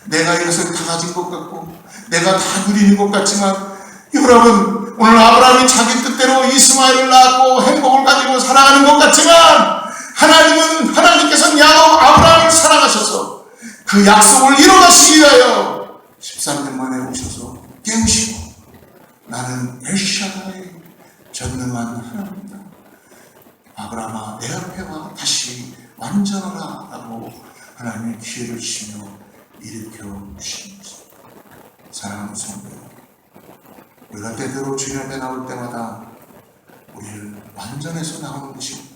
내가 이것을 다 가진 것 같고 내가 다 누리는 것 같지만, 여러분, 오늘 아브라함이 자기 뜻대로 이스마엘을 낳았고 행복을 가지고 살아가는 것 같지만, 하나님께서는 아브라함을 사랑하셔서 그 약속을 이뤄가시기 위하여 13년 만에 오셔서 깨우시고, 나는 엘샤다의 전능한 하나님이다, 아브라함아 내 앞에 와 다시 완전하라 라고 하나님의 기회를 주시며 일으켜 주시는 것입니다. 사랑하는 성도, 우리가 때때로 주님 앞에 나올 때마다 우리를 완전해서 나오는 것입니다.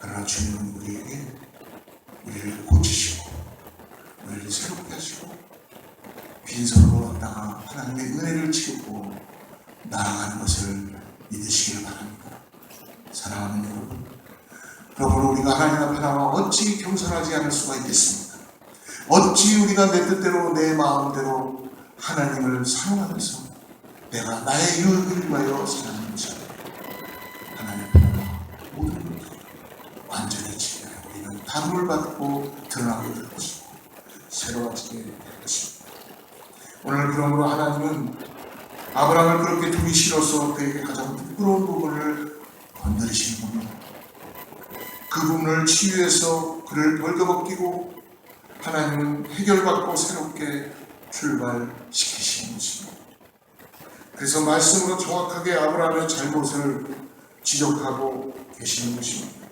그러나 주님은 우리를 고치시고 우리를 새롭게 하시고 빈손으로 왔다가 하나님의 은혜를 치르고 나아가는 것을 믿으시길 바랍니다. 사랑하는 여러분, 그러므로 우리가 하나님 앞에 나와 어찌 겸손하지 않을 수가 있겠습니까? 어찌 우리가 내 뜻대로 내 마음대로 하나님을 사랑하면서 내가 나의 유익을 위하여 사랑하는 것이 아니라 하나님 앞에 나와 모든 것을 완전히 지켜 우리는 다름을 받고 드러나게 될 것이고 새로워지게 될 것입니다. 오늘 그러므로 하나님은 아브라함을 그렇게 두기 싫어서 그에게 가장 부끄러운 부분을 건드리시는 겁니다. 그 부분을 치유해서 그를 벌거벗기고 하나님은 해결받고 새롭게 출발시키시는 것입니다. 그래서 말씀으로 정확하게 아브라함의 잘못을 지적하고 계시는 것입니다.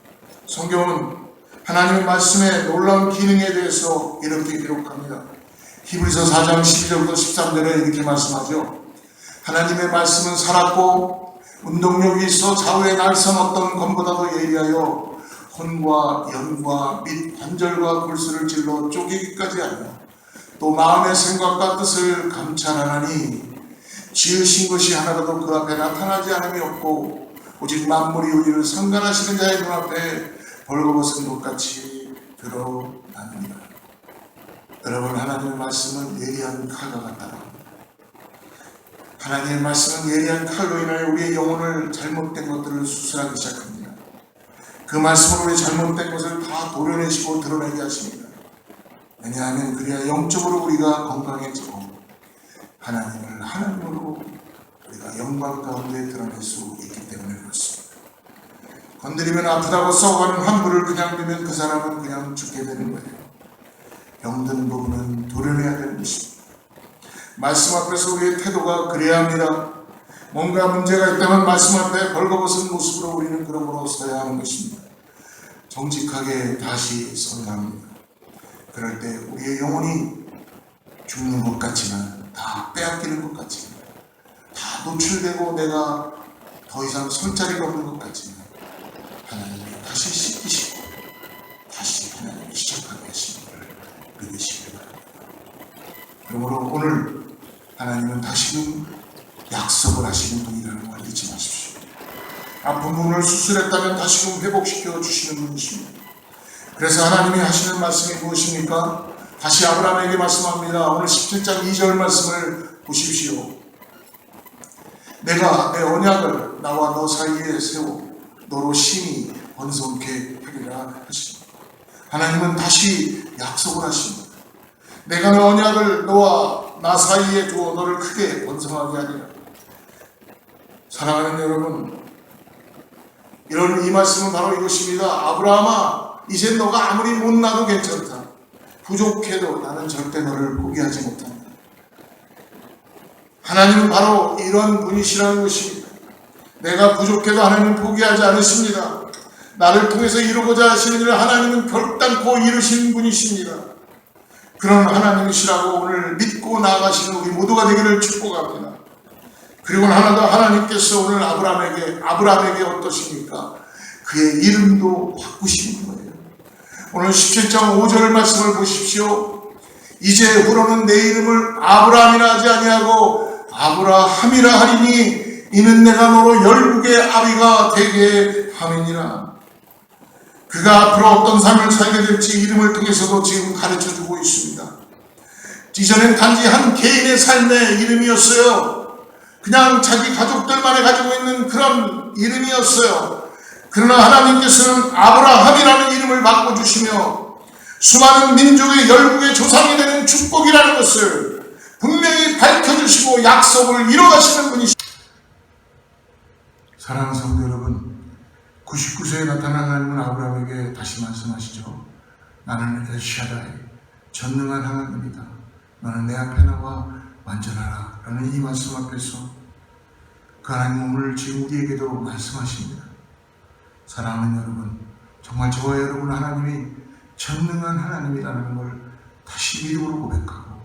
성경은 하나님의 말씀의 놀라운 기능에 대해서 이렇게 기록합니다. 히브리서 4장 12절부터 13절에 이렇게 말씀하죠. 하나님의 말씀은 살았고 운동력이 있어 좌우에 날선 어떤 검보다도 예리하여 혼과 연과 및 관절과 골수를 찔러 쪼개기까지 하며 또 마음의 생각과 뜻을 감찰하나니 지으신 것이 하나라도 그 앞에 나타나지 않음이 없고 오직 만물이 우리를 상관하시는 자의 눈앞에 벌거벗은 것 같이 드러납니다. 여러분, 하나님의 말씀은 예리한 칼과 같다. 하나님의 말씀은 예리한 칼로 인하여 우리의 영혼을 잘못된 것들을 수술하기 시작합니다. 그 말씀으로 우리 잘못된 것을 다 도려내시고 드러내게 하십니다. 왜냐하면 그래야 영적으로 우리가 건강해지고 하나님을 하나님으로 우리가 영광 가운데 드러낼 수 있기 때문에 그렇습니다. 건드리면 아프다고 썩어가는 환부를 그냥 두면 그 사람은 그냥 죽게 되는 거예요. 병든 부분은 도려내야 되는 것입니다. 말씀 앞에서 우리의 태도가 그래야 합니다. 뭔가 문제가 있다면 말씀 앞에 벌거벗은 모습으로 우리는 그러므로 서야 하는 것입니다. 정직하게 다시 서야 합니다. 그럴 때 우리의 영혼이 죽는 것 같지만, 다 빼앗기는 것 같지만, 다 노출되고 내가 더 이상 설 자리가 없는 것 같지만 하나님이 다시 씻기시고 다시 하나님이 시작하게 하시는 것을 믿으시길 바랍니다. 그러므로 오늘 하나님은 다시금 약속을 하시는 분이라는 걸 잊지 마십시오. 아픈 부분을 수술했다면 다시금 회복시켜 주시는 분이십니다. 그래서 하나님이 하시는 말씀이 무엇입니까? 다시 아브라함에게 말씀합니다. 오늘 17장 2절 말씀을 보십시오. 내가 내 언약을 나와 너 사이에 세워 너로 심히 번성케 하리라 하십니다. 하나님은 다시 약속을 하십니다. 내가 내 언약을 너와 나 사이에 두어 너를 크게 번성하게 하리라. 사랑하는 여러분, 이 말씀은 바로 이것입니다. 아브라함아, 이제 너가 아무리 못나도 괜찮다. 부족해도 나는 절대 너를 포기하지 못한다. 하나님은 바로 이런 분이시라는 것입니다. 내가 부족해도 하나님은 포기하지 않으십니다. 나를 통해서 이루고자 하시는 일을 하나님은 결단코 이루시는 분이십니다. 그런 하나님이시라고 오늘 믿고 나아가시는 우리 모두가 되기를 축복합니다. 그리고 하나 더, 하나님께서 오늘 아브라함에게 어떠십니까? 그의 이름도 바꾸시는 거예요. 오늘 17장 5절 말씀을 보십시오. 이제후로는 내 이름을 아브라함이라 하지 아니하고 아브라함이라 하리니 이는 내가 너로 열국의 아비가 되게 함이니라. 그가 앞으로 어떤 삶을 살게 될지 이름을 통해서도 지금 가르쳐주고 있습니다. 이전엔 단지 한 개인의 삶의 이름이었어요. 그냥 자기 가족들만이 가지고 있는 그런 이름이었어요. 그러나 하나님께서는 아브라함이라는 이름을 바꿔주시며 수많은 민족의 열국의 조상이 되는 축복이라는 것을 분명히 밝혀주시고 약속을 이뤄가시는 분이십니다. 사랑하는 성도 여러분, 99세에 나타난 하나님은 아브라함에게 다시 말씀하시죠. 나는 엘샤다이, 전능한 하나님이다. 너는 내 앞에 나와 완전하라 라는 이 말씀 앞에서 그 하나님 오늘 지금 우리에게도 말씀하십니다. 사랑하는 여러분, 정말 저와 여러분 하나님이 전능한 하나님이라는 걸 다시 믿음으로 고백하고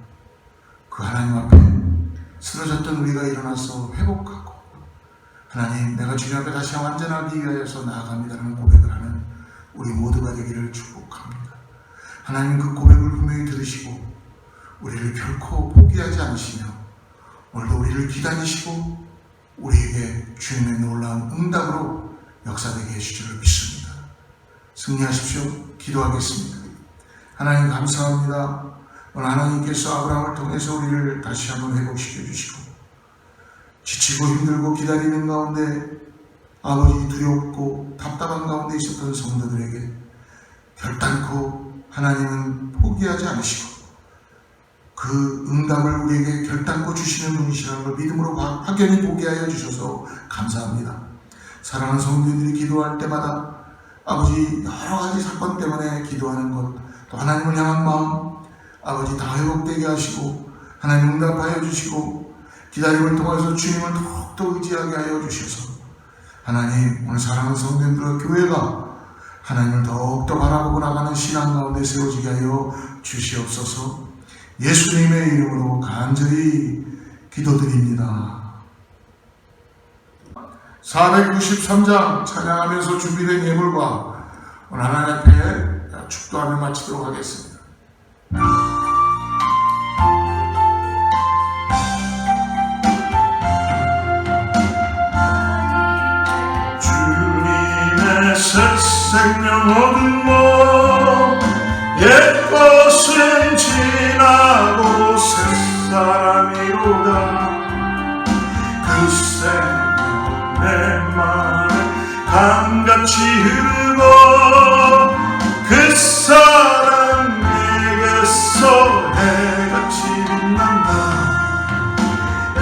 그 하나님 앞에 쓰러졌던 우리가 일어나서 회복하고 하나님, 내가 주님 앞에 다시 완전하기 위하여서 나아갑니다라는 고백을 하는 우리 모두가 되기를 축복합니다. 하나님 그 고백을 분명히 들으시고 우리를 결코 포기하지 않으시며 오늘도 우리를 기다리시고 우리에게 주님의 놀라운 응답으로 역사되게 해주시기를 믿습니다. 승리하십시오. 기도하겠습니다. 하나님 감사합니다. 오늘 하나님께서 아브라함을 통해서 우리를 다시 한번 회복시켜 주시고 지치고 힘들고 기다리는 가운데 아버지 두렵고 답답한 가운데 있었던 성도들에게 결단코 하나님은 포기하지 않으시고 그 응답을 우리에게 결단코 주시는 분이시라는 걸 믿음으로 확연히 보게 하여 주셔서 감사합니다. 사랑하는 성도들이 기도할 때마다 아버지 여러 가지 사건 때문에 기도하는 것, 또 하나님을 향한 마음 아버지 다 회복되게 하시고 하나님 응답하여 주시고 기다림을 통해서 주님을 더욱더 의지하게 하여 주셔서 하나님 오늘 사랑하는 성도들과 교회가 하나님을 더욱더 바라보고 나가는 신앙 가운데 세워지게 하여 주시옵소서. 예수님의 이름으로 간절히 기도드립니다. 493장 찬양하면서 준비된 예물과 오늘 하나님 앞에 축도하며 마치도록 하겠습니다. 주님의 새 생명 얻으며 옛 것은 지나고 새 사람이로다. 그 생명 내 맘에 강같이 흐르고 그 사랑 내게서 해같이 빛난다.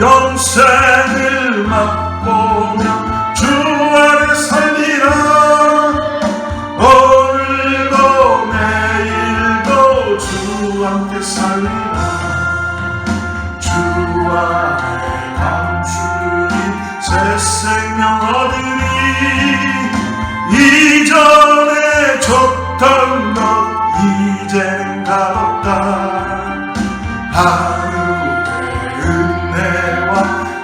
영생을 맛보며 주 안에 살리라. 오늘도 내일도 주 함께 살리라. 주 안에 감추니 새 생명 얻으니 이전에 줬던 것 이제는 값없다. 하루의 은혜와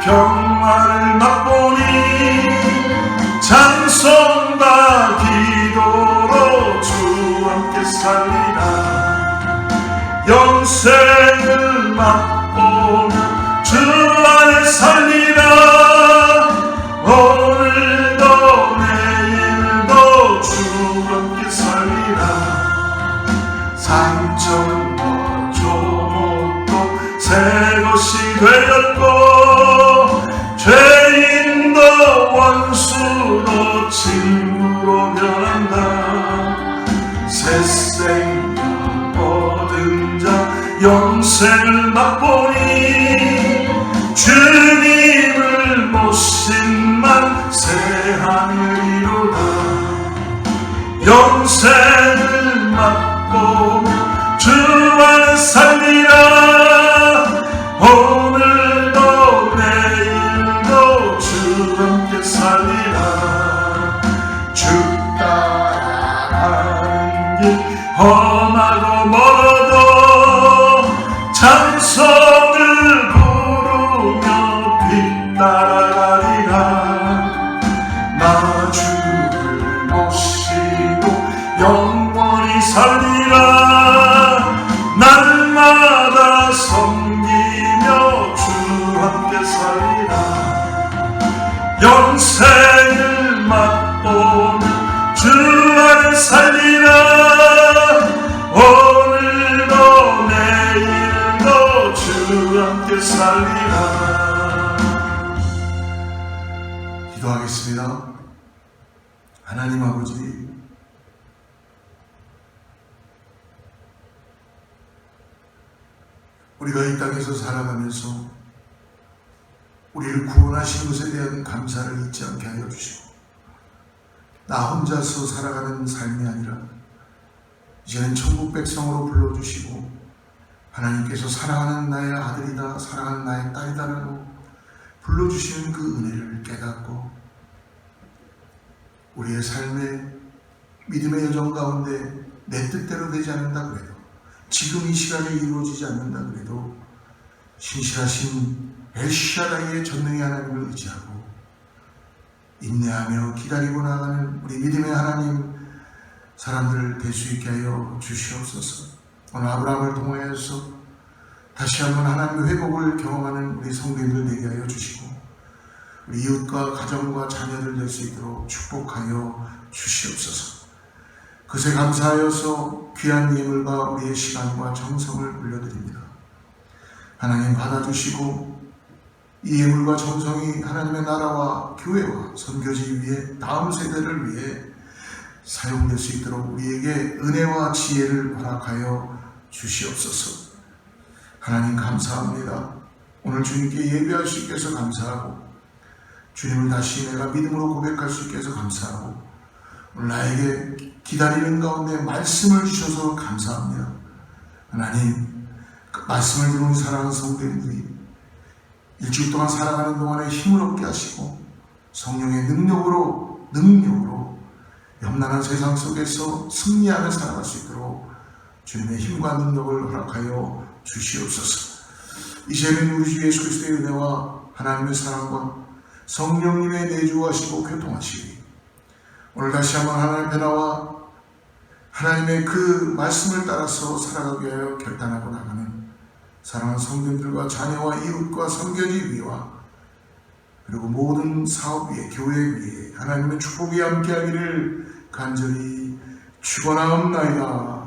평화를 맛보니 찬송과 기도로 주 함께 살리라. 영생을 맛보며 주 안에 살리라. 오늘도 내일도 주 함께 살리라. 상처는 조목도 새 것이 되었고 죄인도 원수도 친구로 변한다. 새 생명 얻은 자 영생을 맛보니 주님을 모신만 새 하늘이로다. 영생을 맛보며 주 안에 살리라. 오늘도 내일도 주 함께 살리라. 주 따라가는 길 험하고 멀어도 찬송을 부르며 뒤따라가리라. 나 주를 모시 평생을 맛보는 주 안에 살리라. 오늘도 내일도 주 함께 살리라. 기도하겠습니다. 하나님 아버지, 우리가 이 땅에서 살아가면서 우리를 구원하신 것에 대한 감사를 잊지 않게 하여 주시고, 나 혼자서 살아가는 삶이 아니라 이제는 천국 백성으로 불러주시고, 하나님께서 사랑하는 나의 아들이다, 사랑하는 나의 딸이다라고 불러주시는 그 은혜를 깨닫고, 우리의 삶의 믿음의 여정 가운데 내 뜻대로 되지 않는다 그래도, 지금 이 시간에 이루어지지 않는다 그래도 신실하신 엘샤다이의 전능의 하나님을 의지하고 인내하며 기다리고 나가는 우리 믿음의 하나님 사람들 될 수 있게 하여 주시옵소서. 오늘 아브라함을 통하여서 다시 한번 하나님의 회복을 경험하는 우리 성도님들 되게 하여 주시고, 우리 이웃과 가정과 자녀들 될 수 있도록 축복하여 주시옵소서. 그새 감사하여서 귀한 예물과 우리의 시간과 정성을 올려드립니다. 하나님 받아주시고, 이 예물과 정성이 하나님의 나라와 교회와 선교지 위에 다음 세대를 위해 사용될 수 있도록 우리에게 은혜와 지혜를 허락하여 주시옵소서. 하나님 감사합니다. 오늘 주님께 예배할 수 있게 해서 감사하고, 주님을 다시 내가 믿음으로 고백할 수 있게 해서 감사하고, 오늘 나에게 기다리는 가운데 말씀을 주셔서 감사합니다. 하나님, 그 말씀을 들은 사랑하는 성도님들이 일주일 동안 살아가는 동안에 힘을 얻게 하시고, 성령의 능력으로 염난한 세상 속에서 승리하며 살아갈 수 있도록 주님의 힘과 능력을 허락하여 주시옵소서. 이제는 우리 주 예수 그리스도의 은혜와 하나님의 사랑과 성령님의 내주하시고 교통하시기, 오늘 다시 한번 하나님 앞에 나와 하나님의 그 말씀을 따라서 살아가기 위하여 결단하고 나가는 사랑하는 성도들과 자녀와 이웃과 선교지 위와 그리고 모든 사업 위에, 교회 위에 하나님의 축복이 함께하기를 간절히 축원하옵나이다.